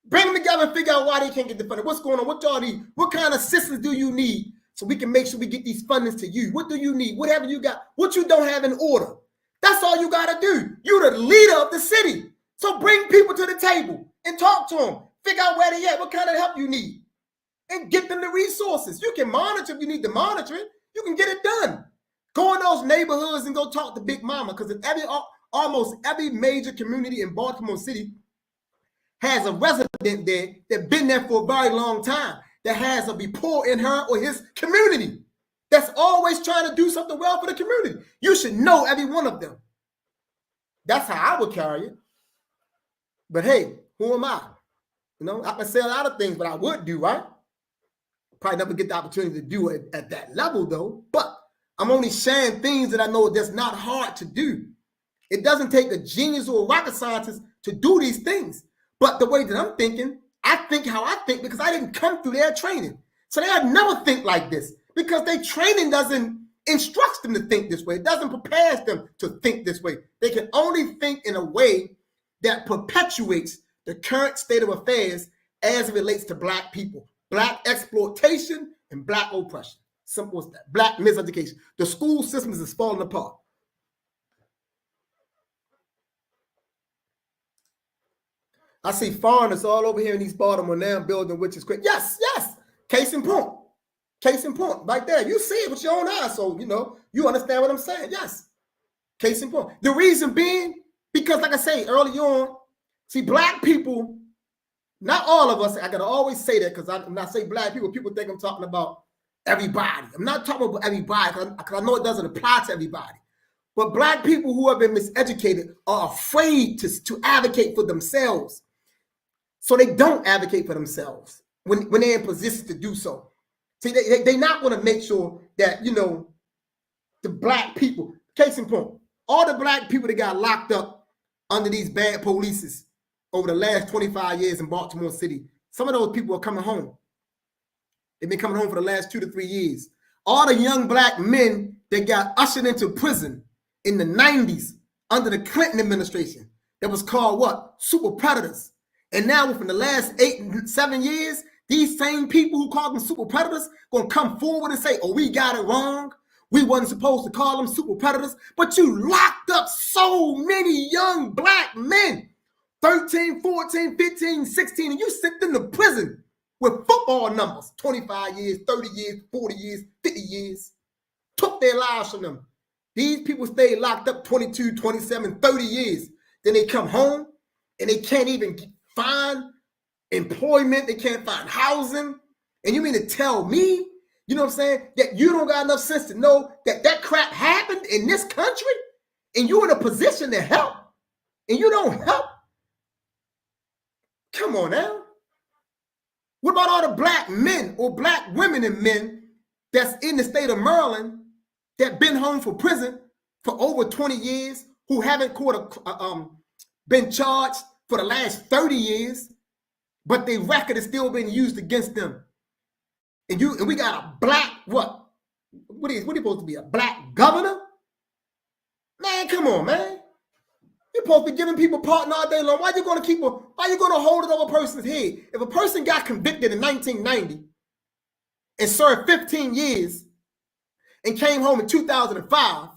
[SPEAKER 1] Bring them together and figure out why they can't get the funding. What's going on? What y'all need? What kind of assistance do you need so we can make sure we get these fundings to you? What do you need? Whatever you got, what you don't have in order. That's all you got to do. You're the leader of the city. So bring people to the table and talk to them. Figure out where they at, what kind of help you need, and get them the resources. You can monitor if you need to monitor it. You can get it done. Go in those neighborhoods and go talk to Big Mama, because almost every major community in Baltimore City has a resident there that's been there for a very long time, that has a rapport in her or his community, that's always trying to do something well for the community. You should know every one of them. That's how I would carry it. But hey, who am I? You know, I can say a lot of things, but I would do, right? Probably never get the opportunity to do it at that level, though. But I'm only sharing things that I know that's not hard to do. It doesn't take a genius or a rocket scientist to do these things. But the way that I'm thinking, I think how I think because I didn't come through their training. So they'd never think like this because their training doesn't instruct them to think this way. It doesn't prepare them to think this way. They can only think in a way that perpetuates the current state of affairs as it relates to black people, black exploitation and black oppression. Simple as that. Black miseducation. The school system is falling apart. I see foreigners all over here in East Baltimore now building, which is great. Yes, yes. Case in point. Case in point. Right there. You see it with your own eyes. So, you know, you understand what I'm saying. Yes. Case in point. The reason being, because like I say early on, see, black people, not all of us, I gotta always say that because when I say black people, people think I'm talking about everybody. I'm not talking about everybody because I know it doesn't apply to everybody. But black people who have been miseducated are afraid to advocate for themselves. So they don't advocate for themselves when they're in position to do so. See, they not want to make sure that, you know, the black people, case in point, all the black people that got locked up under these bad polices over the last 25 years in Baltimore City, some of those people are coming home. They've been coming home for the last 2 to 3 years. All the young black men that got ushered into prison in the 90s under the Clinton administration, that was called what? Super predators. And now within the last 8 and 7 years, these same people who call them super predators gonna come forward and say, oh, we got it wrong. We wasn't supposed to call them super predators, but you locked up so many young black men, 13, 14, 15, 16, and you sent them to prison with football numbers, 25 years, 30 years, 40 years, 50 years, took their lives from them. These people stayed locked up 22, 27, 30 years. Then they come home and they can't even find employment. They can't find housing. And you mean to tell me, you know what I'm saying, that you don't got enough sense to know that that crap happened in this country and you're in a position to help and you don't help? Come on now. What about all the black men or black women and men that's in the state of Maryland that been home for prison for over 20 years, who haven't been charged for the last 30 years, but their record is still being used against them? And we got a black, what are you supposed to be, a black governor? Man, come on, man. You're supposed to be giving people pardon all day long. Why are you going to hold it over a person's head? If a person got convicted in 1990 and served 15 years and came home in 2005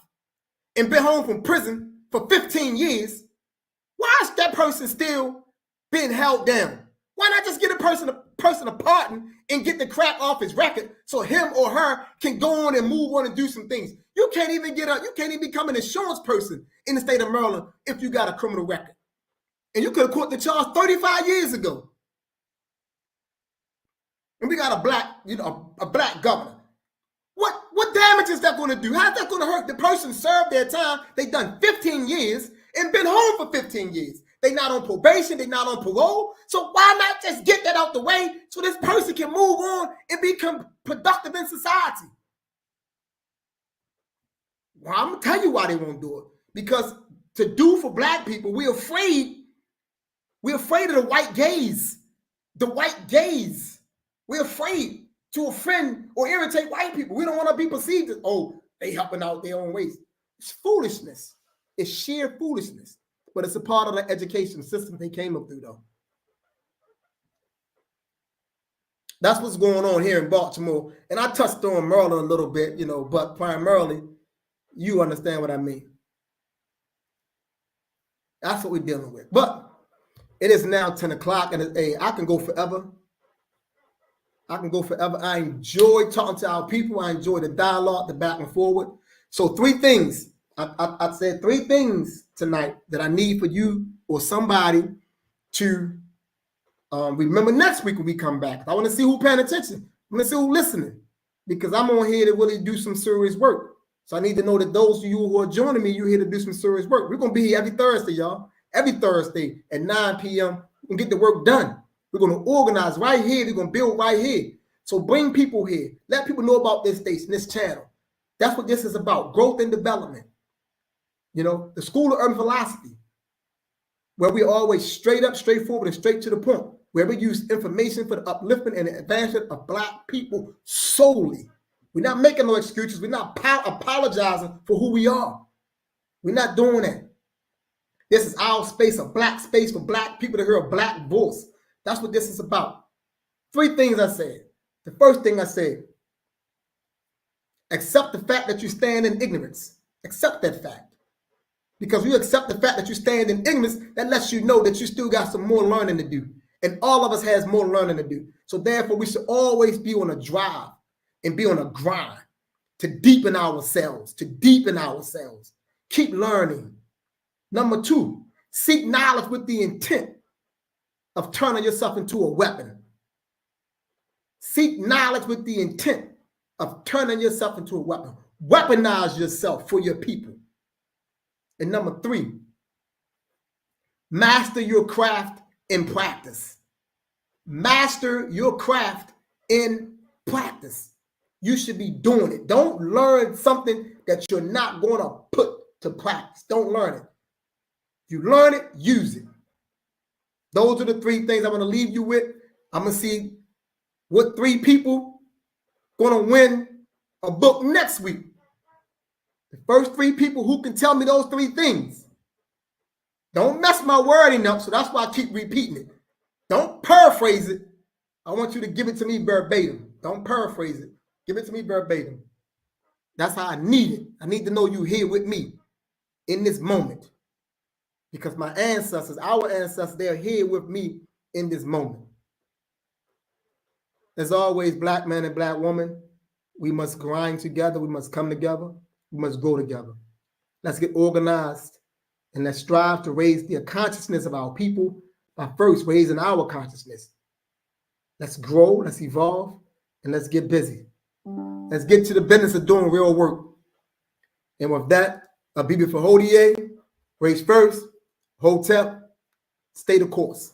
[SPEAKER 1] and been home from prison for 15 years, why is that person still being held down? Why not just get a person a pardon and get the crap off his record so him or her can go on and move on and do some things? You can't even become an insurance person in the state of Maryland if you got a criminal record. And you could have caught the charge 35 years ago. And we got a black governor. What damage is that going to do? How's that going to hurt? The person served their time. They done 15 years and been home for 15 years. They not on probation. They not on parole. So why not just get that out the way so this person can move on and become productive in society? Well, I'm going to tell you why they won't do it. Because to do for black people, we're afraid of the white gaze. The white gaze. We're afraid to offend or irritate white people. We don't want to be perceived as, oh, they helping out their own ways. It's foolishness. It's sheer foolishness. But it's a part of the education system they came up through, though. That's what's going on here in Baltimore. And I touched on Maryland a little bit, but primarily, you understand what I mean. That's what we're dealing with. But it is now 10 o'clock, and I can go forever. I enjoy talking to our people. I enjoy the dialogue, the back and forward. So 3 things. I said 3 things tonight that I need for you or somebody to remember next week when we come back. I want to see who paying attention. I want to see who listening, because I'm on here to really do some serious work. So I need to know that those of you who are joining me, you're here to do some serious work. We're going to be here every Thursday, y'all. Every Thursday at 9 p.m. We're going to get the work done. We're going to organize right here. We're going to build right here. So bring people here. Let people know about this station, this channel. That's what this is about, growth and development. The School of Urban Philosophy, where we always straight up, straightforward, and straight to the point, where we use information for the upliftment and the advancement of black people solely. We're not making no excuses. We're not apologizing for who we are. We're not doing that. This is our space, a black space for black people to hear a black voice. That's what this is about. 3 things I said. The first thing I said, accept the fact that you stand in ignorance. Accept that fact. Because you accept the fact that you stand in ignorance, that lets you know that you still got some more learning to do. And all of us has more learning to do. So therefore, we should always be on a drive and be on a grind to deepen ourselves, Keep learning. Number 2, seek knowledge with the intent of turning yourself into a weapon. Seek knowledge with the intent of turning yourself into a weapon. Weaponize yourself for your people. And number 3, master your craft in practice. Master your craft in practice. You should be doing it. Don't learn something that you're not going to put to practice. Don't learn it. You learn it, use it. Those are the 3 things I'm going to leave you with. I'm going to see what 3 people going to win a book next week. The first 3 people who can tell me those 3 things. Don't mess my wording up, so that's why I keep repeating it. Don't paraphrase it. I want you to give it to me verbatim. Don't paraphrase it. Give it to me verbatim. That's how I need it. I need to know you here with me in this moment. Because my ancestors, our ancestors, they're here with me in this moment. As always, black man and black woman, we must grind together. We must come together. We must grow together. Let's get organized and let's strive to raise the consciousness of our people by first raising our consciousness. Let's grow, let's evolve, and let's get busy. Let's get to the business of doing real work. And with that, Abibi for Hodier, race first, Hotep, stay the course.